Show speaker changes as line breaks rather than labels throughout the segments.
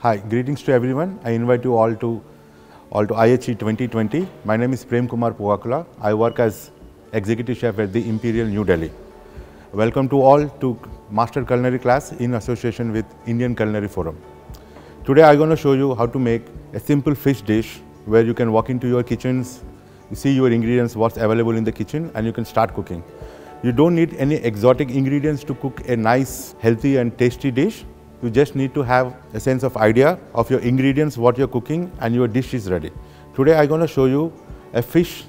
Hi, greetings to everyone. I invite you all to IHE 2020. My name is Prem Kumar Pugakula. I work as Executive Chef at the Imperial New Delhi. Welcome to all to Master Culinary class in association with Indian Culinary Forum. Today I am going to show you how to make a simple fish dish where you can walk into your kitchens, you see your ingredients, what's available in the kitchen, and you can start cooking. You don't need any exotic ingredients to cook a nice, healthy and tasty dish. You just need to have a sense of idea of your ingredients, what you're cooking, and your dish is ready. Today I'm going to show you a fish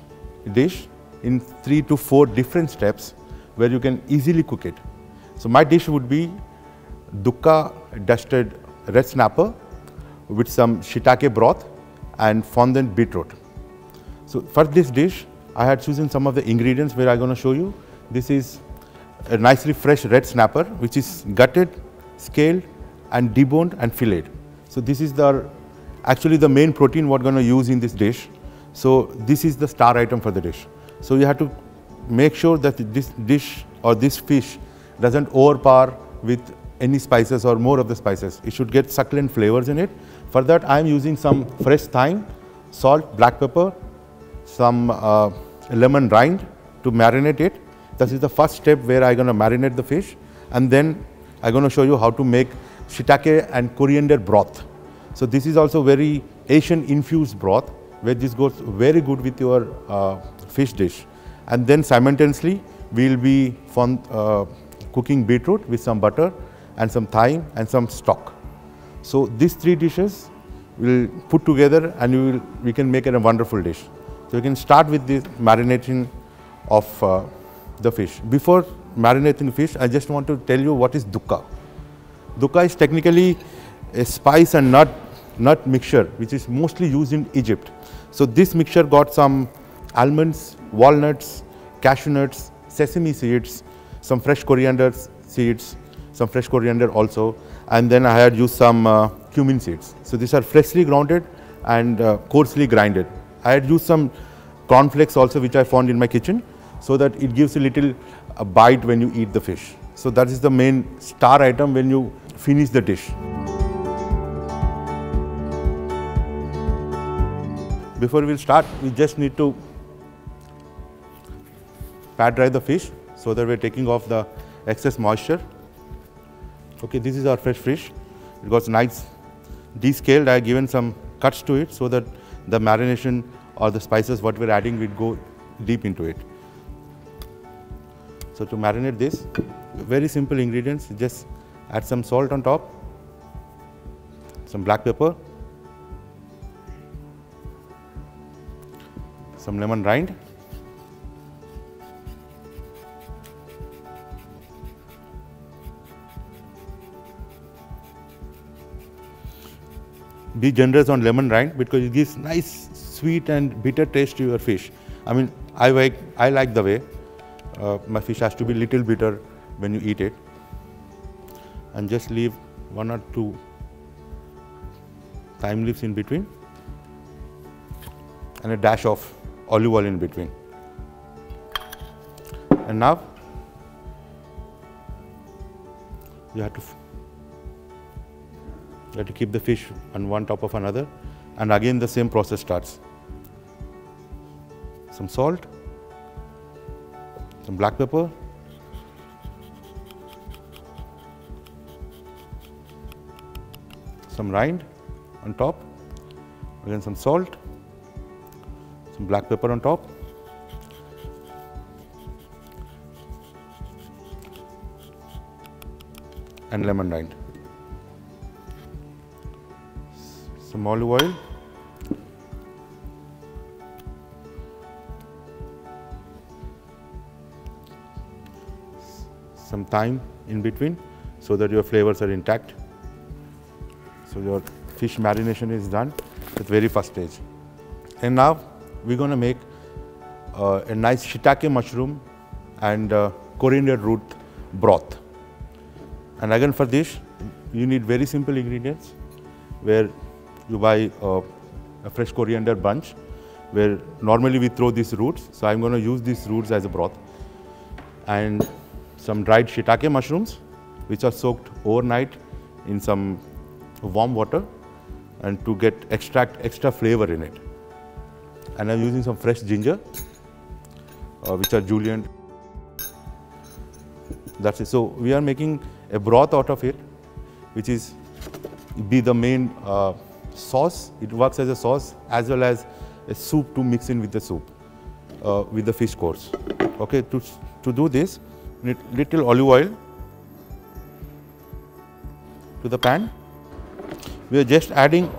dish in 3 to 4 different steps where you can easily cook it. So my dish would be dukka dusted red snapper with some shiitake broth and fondant beetroot. So for this dish, I had chosen some of the ingredients where I'm going to show you. This is a nicely fresh red snapper, which is gutted, scaled, and deboned and filleted. So this is actually the main protein we're going to use in this dish. So this is the star item for the dish. So you have to make sure that this dish or this fish doesn't overpower with any spices or more of the spices. It should get succulent flavors in it. For that, I am using some fresh thyme, salt, black pepper, some lemon rind to marinate it. This is the first step where I'm going to marinate the fish, and then I'm going to show you how to make shiitake and coriander broth. So this is also very Asian infused broth where this goes very good with your fish dish. And then simultaneously we'll be cooking beetroot with some butter and some thyme and some stock. So these 3 dishes we'll put together and we can make it a wonderful dish. So you can start with the marination of the fish. Before marinating fish, I just want to tell you what is dukka. Dukka is technically a spice and nut mixture which is mostly used in Egypt. So this mixture got some almonds, walnuts, cashew nuts, sesame seeds, some fresh coriander seeds, some fresh coriander also, and then I had used some cumin seeds. So these are freshly grounded and coarsely grinded. I had used some cornflakes also which I found in my kitchen so that it gives a little bite when you eat the fish. So that is the main star item when you finish the dish. Before we start, we just need to pat dry the fish so that we're taking off the excess moisture. Okay, this is our fresh fish. It got nice descaled. I have given some cuts to it so that the marination or the spices what we're adding will go deep into it. So to marinate this, very simple ingredients, just add some salt on top, some black pepper, some lemon rind, be generous on lemon rind because it gives nice sweet and bitter taste to your fish. I mean, I like the way my fish has to be little bitter when you eat it. And just leave 1 or 2 thyme leaves in between and a dash of olive oil in between. And now you have to keep the fish on one top of another, and again the same process starts. Some salt, some black pepper, some rind on top, again some salt, some black pepper on top, and lemon rind, some olive oil, some thyme in between so that your flavors are intact. So your fish marination is done at the very first stage. And now we're going to make a nice shiitake mushroom and coriander root broth. And again for this, you need very simple ingredients where you buy a fresh coriander bunch where normally we throw these roots. So I'm going to use these roots as a broth. And some dried shiitake mushrooms which are soaked overnight in some warm water and to extract extra flavor in it. And I'm using some fresh ginger, which are julienne. That's it. So we are making a broth out of it, which is be the main sauce. It works as a sauce as well as a soup to mix in with the soup, with the fish course. Okay, to do this, need little olive oil to the pan. We are just adding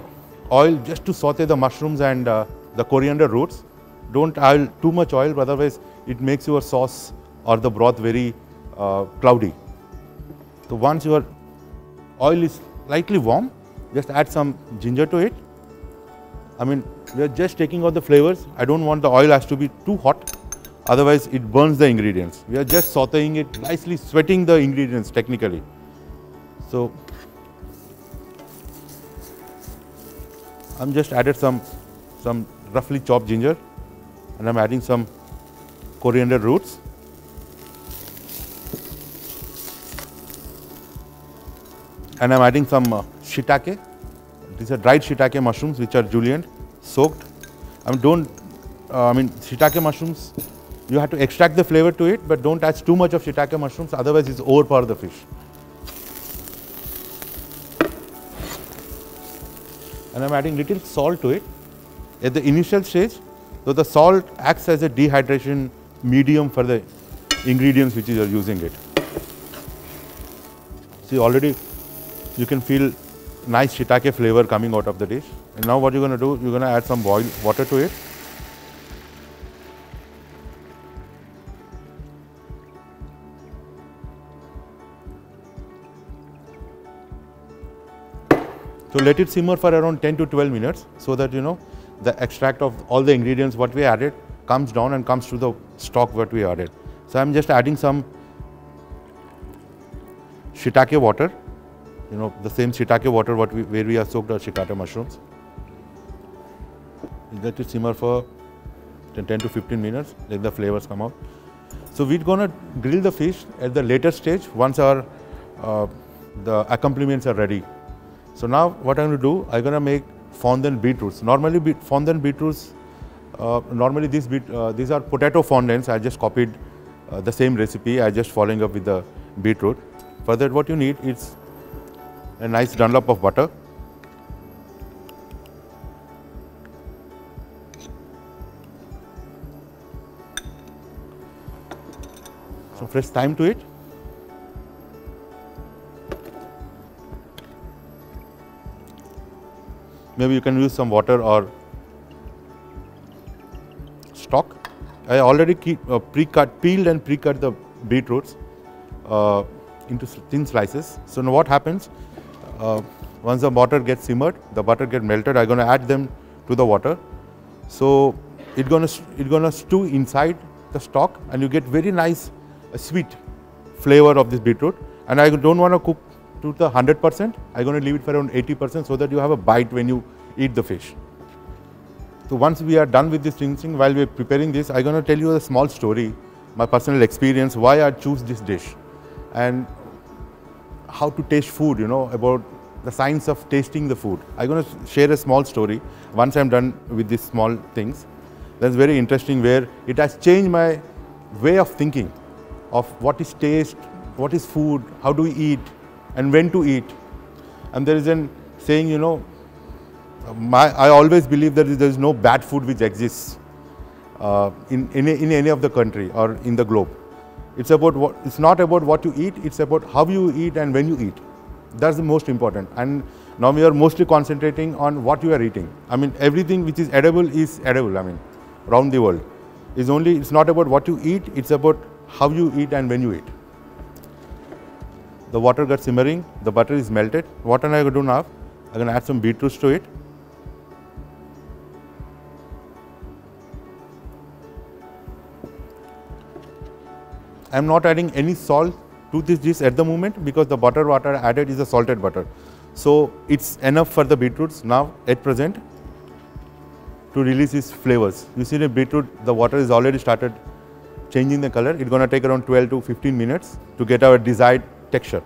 oil just to saute the mushrooms and the coriander roots. Don't add too much oil, otherwise it makes your sauce or the broth very cloudy. So once your oil is slightly warm, just add some ginger to it. I mean, we are just taking out the flavors. I don't want the oil has to be too hot, otherwise it burns the ingredients. We are just sauteing it nicely, sweating the ingredients technically. So I'm just added some roughly chopped ginger, and I'm adding some coriander roots. And I'm adding some shiitake. These are dried shiitake mushrooms, which are julienne soaked. I mean, shiitake mushrooms, you have to extract the flavor to it, but don't add too much of shiitake mushrooms, otherwise it's overpower the fish. And I'm adding little salt to it at the initial stage, so the salt acts as a dehydration medium for the ingredients which you are using it. See, already you can feel nice shiitake flavor coming out of the dish. And now what you're going to do, you're going to add some boiled water to it. So let it simmer for around 10 to 12 minutes, so that the extract of all the ingredients what we added comes down and comes to the stock what we added. So I'm just adding some shiitake water, the same shiitake water where we have soaked our shiitake mushrooms. Let it simmer for 10 to 15 minutes, let the flavors come out. So we're gonna grill the fish at the later stage once our the accompaniments are ready. So now what I'm going to do, I'm going to make fondant beetroots. Normally fondant beetroots, these are potato fondants. I just copied the same recipe. I just following up with the beetroot. For that, what you need is a nice dollop of butter, some fresh thyme to it, maybe you can use some water or stock. I already peeled and pre-cut the beetroots into thin slices. So now what happens, once the butter gets simmered, the butter gets melted, I'm going to add them to the water. So it's gonna stew inside the stock, and you get very nice sweet flavor of this beetroot. And I don't want to cook to the 100%. I'm going to leave it for around 80%, so that you have a bite when you eat the fish. So once we are done with this rinsing, while we are preparing this, I'm going to tell you a small story, my personal experience, why I choose this dish, and how to taste food, about the science of tasting the food. I'm going to share a small story once I'm done with these small things. That's very interesting, where it has changed my way of thinking of what is taste, what is food, how do we eat, and when to eat. And there is a saying, I always believe that there is no bad food which exists in any of the country or in the globe. It's not about what you eat, it's about how you eat and when you eat. That's the most important. And now we are mostly concentrating on what you are eating. I mean, everything which is edible, around the world. It's not about what you eat, it's about how you eat and when you eat. The water got simmering, the butter is melted. What am I going to do now? I'm going to add some beetroots to it. I'm not adding any salt to this dish at the moment, because the butter what I added is a salted butter. So it's enough for the beetroots now at present to release its flavors. You see the beetroot, the water is already started changing the color. It's going to take around 12 to 15 minutes to get our desired texture.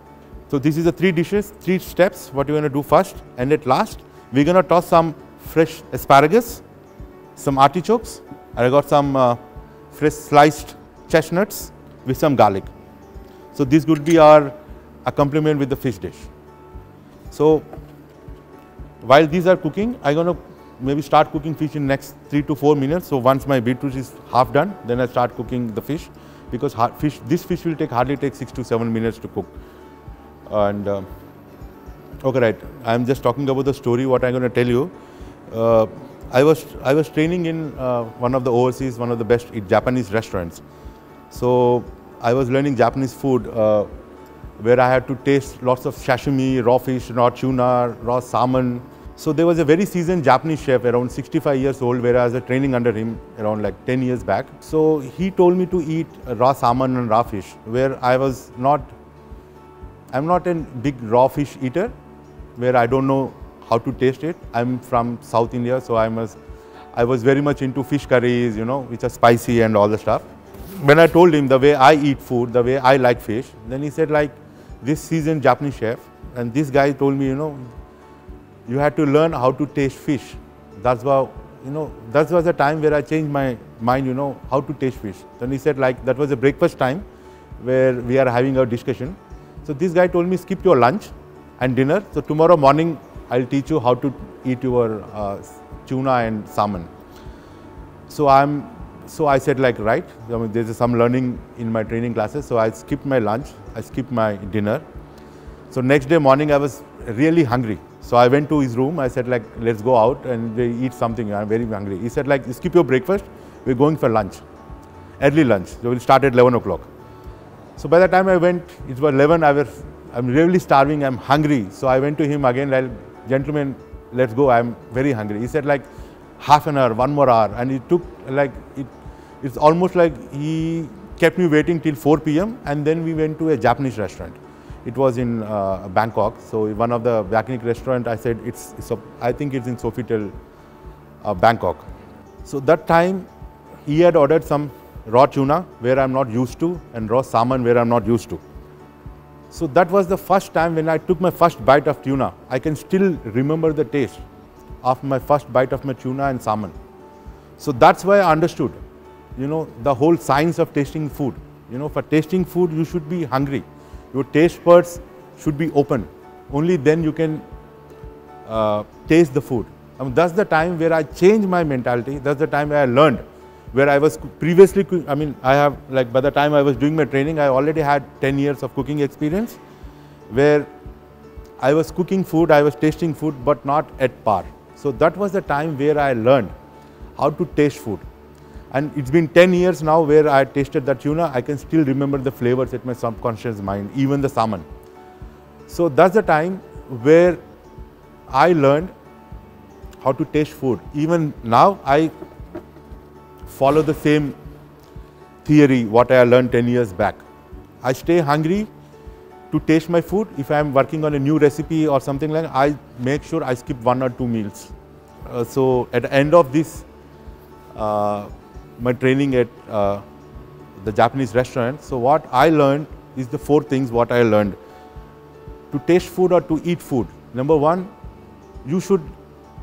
So this is the three steps what you're going to do first, and at last We're gonna toss some fresh asparagus, some artichokes, and I got some fresh sliced chestnuts with some garlic. So this would be our accompaniment with the fish dish. So while these are cooking, I'm gonna maybe start cooking fish in next 3 to 4 minutes. So once my beetroot is half done, then I start cooking the fish, because this fish will hardly take 6 to 7 minutes to cook. And okay, right. I'm just talking about the story. What I'm going to tell you. I was training in one of the best Japanese restaurants. So I was learning Japanese food, where I had to taste lots of sashimi, raw fish, raw tuna, raw salmon. So there was a very seasoned Japanese chef, around 65 years old, where I was training under him around like 10 years back. So he told me to eat raw salmon and raw fish, where I'm not a big raw fish eater, where I don't know how to taste it. I'm from South India, so I was very much into fish curries, which are spicy and all the stuff. When I told him the way I eat food, the way I like fish, then he said, like, this seasoned Japanese chef, and this guy told me, you had to learn how to taste fish. That's why, that was the time where I changed my mind, how to taste fish. Then he said, like, that was a breakfast time where we are having a discussion. So this guy told me, skip your lunch and dinner. So tomorrow morning, I'll teach you how to eat your tuna and salmon. So I said, like, right, there's some learning in my training classes. So I skipped my lunch, I skipped my dinner. So next day morning, I was really hungry. So I went to his room. I said, like, let's go out and we eat something. I'm very hungry. He said, like, skip your breakfast. We're going for lunch, early lunch. So we'll start at 11 o'clock. So by the time I went, it was 11. I'm really starving. I'm hungry. So I went to him again, like, gentlemen, let's go. I'm very hungry. He said, like, half an hour, 1 more hour. And it took, like, it's almost like he kept me waiting till 4 p.m. And then we went to a Japanese restaurant. It was in Bangkok. So one of the Bangkok restaurant, I said, I think it's in Sofitel, Bangkok. So that time, he had ordered some raw tuna, where I'm not used to, and raw salmon, where I'm not used to. So that was the first time when I took my first bite of tuna. I can still remember the taste of my first bite of my tuna and salmon. So that's why I understood, the whole science of tasting food. For tasting food, you should be hungry. Your taste buds should be open. Only then you can taste the food. That's the time where I changed my mentality. That's the time where I learned. Where I was previously, by the time I was doing my training, I already had 10 years of cooking experience, where I was cooking food, I was tasting food, but not at par. So that was the time where I learned how to taste food. And it's been 10 years now where I tasted that tuna. I can still remember the flavors at my subconscious mind, even the salmon. So that's the time where I learned how to taste food. Even now, I follow the same theory what I learned 10 years back. I stay hungry to taste my food. If I am working on a new recipe or something like that, I make sure I skip 1 or 2 meals. So at the end of this, my training at the Japanese restaurant, so what I learned is the 4 things what I learned. To taste food or to eat food. Number 1, you should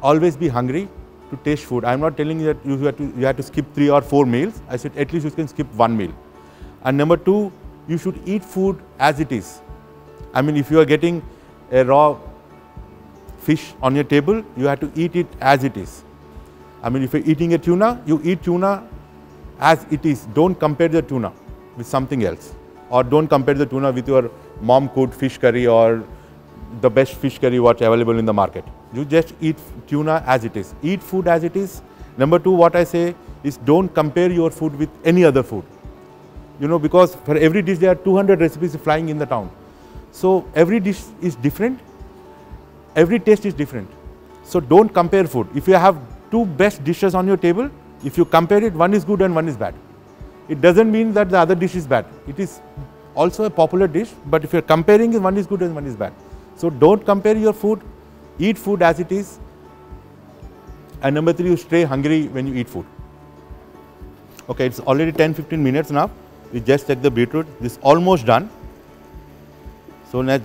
always be hungry to taste food. I'm not telling you that you have to skip 3 or 4 meals. I said at least you can skip 1 meal. And number 2, you should eat food as it is. If you are getting a raw fish on your table, you have to eat it as it is. If you're eating a tuna, you eat tuna as it is. Don't compare the tuna with something else. Or don't compare the tuna with your mom cooked fish curry or the best fish curry what's available in the market. You just eat tuna as it is. Eat food as it is. Number 2, what I say is don't compare your food with any other food. Because for every dish there are 200 recipes flying in the town. So every dish is different. Every taste is different. So don't compare food. If you have 2 best dishes on your table, if you compare it, one is good and one is bad. It doesn't mean that the other dish is bad. It is also a popular dish, but if you're comparing it, one is good and one is bad. So don't compare your food. Eat food as it is. And number 3, you stay hungry when you eat food. Okay, it's already 10-15 minutes now. We just check the beetroot. This is almost done. So now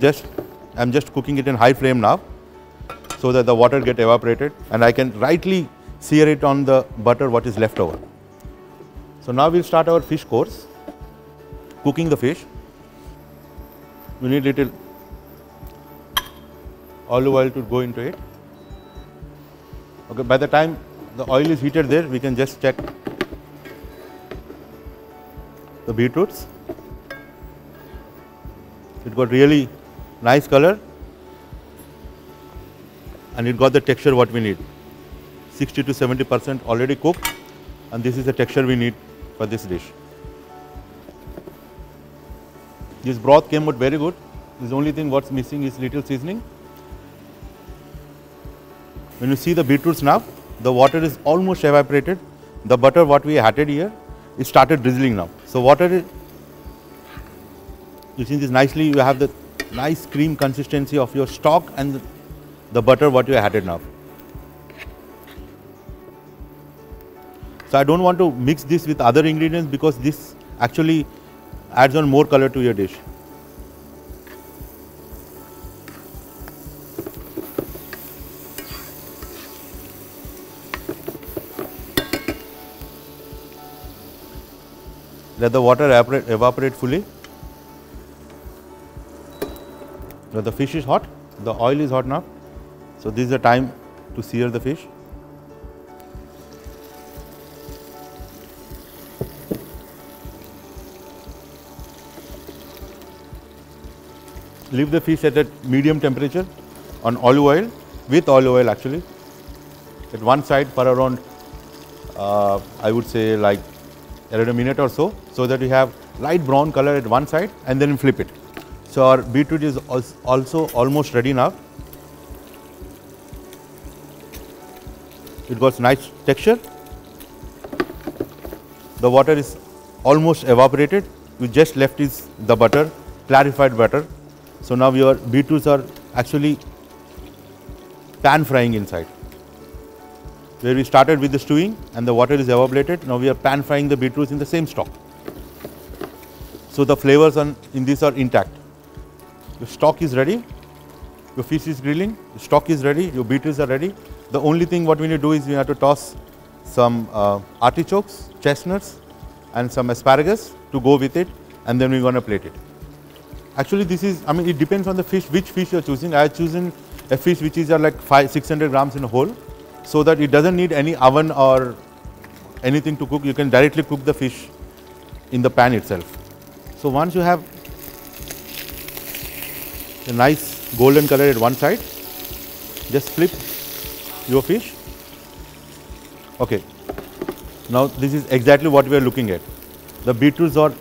I'm just cooking it in high flame now. so that the water get evaporated and I can rightly sear it on the butter what is left over. So now we'll start our fish course, cooking the fish. We need little olive oil to go into it. Okay, by the time the oil is heated there, we can just check the beetroots. It got really nice color and it got the texture what we need. 60 to 70% already cooked, and this is the texture we need for this dish. This broth came out very good. This only thing what's missing is little seasoning. When you see the beetroots now, the water is almost evaporated. The butter what we added here, it started drizzling now. So water is, you see this nicely, you have the nice cream consistency of your stock and the butter what you added now. So I don't want to mix this with other ingredients because this actually adds on more color to your dish. Let the water evaporate fully. Now the fish is hot, the oil is hot now. So this is the time to sear the fish. Leave the fish at a medium temperature on olive oil, with olive oil actually, at one side for around, I would say like around a minute or so that you have light brown color at one side and then flip it. So our beetroot is also almost ready now. It got nice texture. The water is almost evaporated. We just left is the butter, clarified butter. So now your beetroots are actually pan frying inside. Where we started with the stewing and the water is evaporated, now we are pan frying the beetroots in the same stock. So the flavors in this are intact. Your stock is ready, your fish is grilling, your stock is ready, your beetroots are ready. The only thing what we need to do is we have to toss some artichokes, chestnuts and some asparagus to go with it, and then we're going to plate it. Actually this is, I mean it depends on the fish, which fish you are choosing. I have chosen a fish which is like 600 grams in a whole, so that it doesn't need any oven or anything to cook. You can directly cook the fish in the pan itself. So once you have a nice golden color at one side, just flip your fish. Okay, now this is exactly what we are looking at. The beetroots are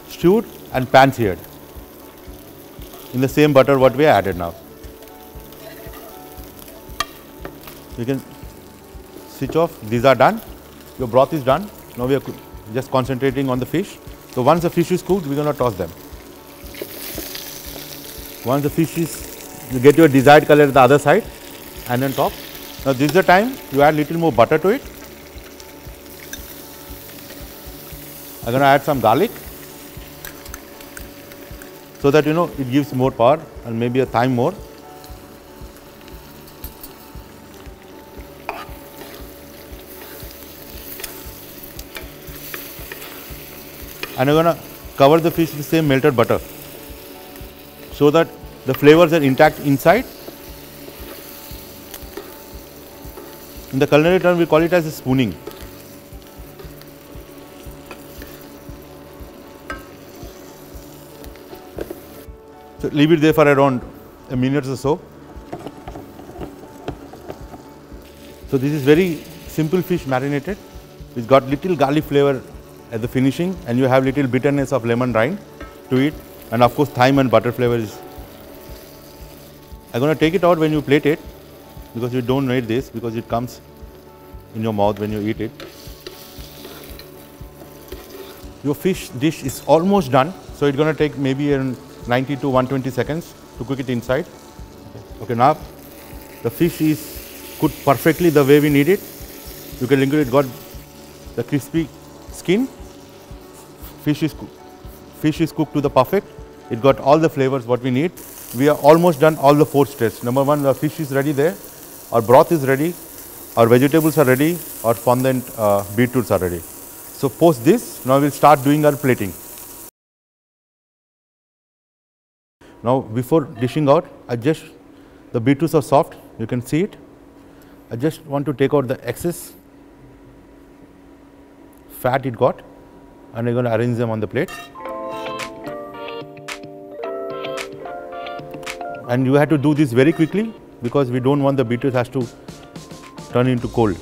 stewed and pan seared in the same butter what we added now. You can switch off. These are done. Your broth is done. Now we are just concentrating on the fish. So once the fish is cooked, we're going to toss them. Once the fish is, you get your desired color at the other side and then top. Now this is the time you add little more butter to it. I'm going to add some garlic, so that you know it gives more power and maybe a thyme more. And I'm going to cover the fish with the same melted butter, so that the flavors are intact inside. In the culinary term, we call it as a spooning. So leave it there for around a minute or so. So this is very simple fish marinated. It's got little garlic flavor at the finishing, and you have little bitterness of lemon rind to it, and of course thyme and butter flavor is. I'm going to take it out when you plate it, because you don't need this, because it comes in your mouth when you eat it. Your fish dish is almost done, so it's going to take maybe around 90 to 120 seconds to cook it inside. Okay, now the fish is cooked perfectly the way we need it. You can look at it, got the crispy skin. Fish is cooked to the perfect. It got all the flavors what we need. We are almost done all the 4 steps. Number 1, the fish is ready there. Our broth is ready. Our vegetables are ready. Our fondant beetroots are ready. So post this, now we'll start doing our plating. Now before dishing out, the beetroots are soft, you can see it. I just want to take out the excess fat it got, and I'm going to arrange them on the plate. And you have to do this very quickly because we don't want the beetroots has to turn into cold.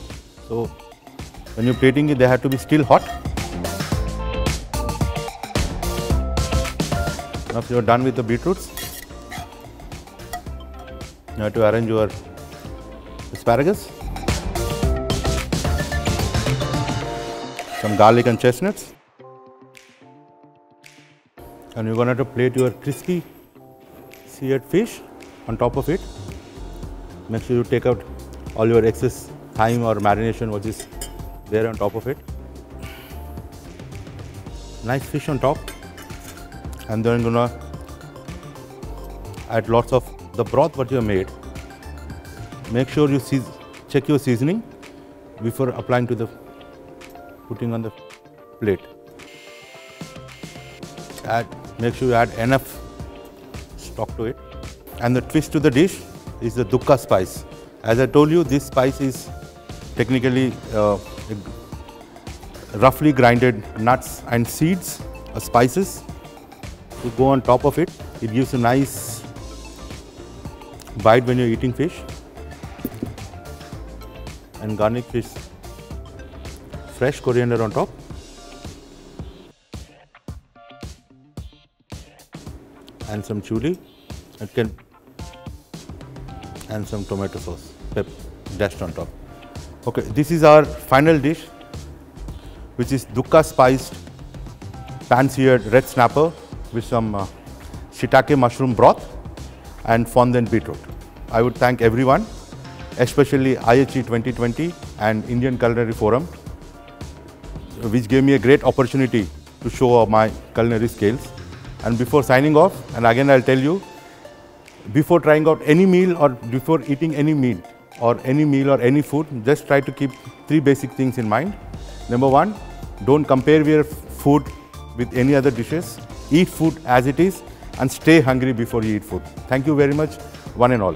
So when you're plating it, they have to be still hot. Now if you're done with the beetroots, you have to arrange your asparagus, some garlic and chestnuts, and you're going to plate your crispy seared fish on top of it. Make sure you take out all your excess thyme or marination which is there on top of it. Nice fish on top, and then I'm going to add lots of the broth what you have made. Make sure you check your seasoning before applying to the putting on the plate. Make sure you add enough stock to it. And the twist to the dish is the Dukka spice. As I told you, this spice is technically roughly grinded nuts and seeds, spices to go on top of it. It gives a nice bite when you're eating fish. And garnish fish, fresh coriander on top. And some chili, and some tomato sauce, dashed on top. Okay, this is our final dish, which is Dukka spiced pan-seared red snapper with some shiitake mushroom broth and fondant beetroot. I would thank everyone, especially IHE 2020 and Indian Culinary Forum, which gave me a great opportunity to show my culinary skills. And before signing off, and again I'll tell you, before trying out any meal or before eating any meal or any food, just try to keep 3 basic things in mind. Number 1, don't compare your food with any other dishes. Eat food as it is and stay hungry before you eat food. Thank you very much, one and all.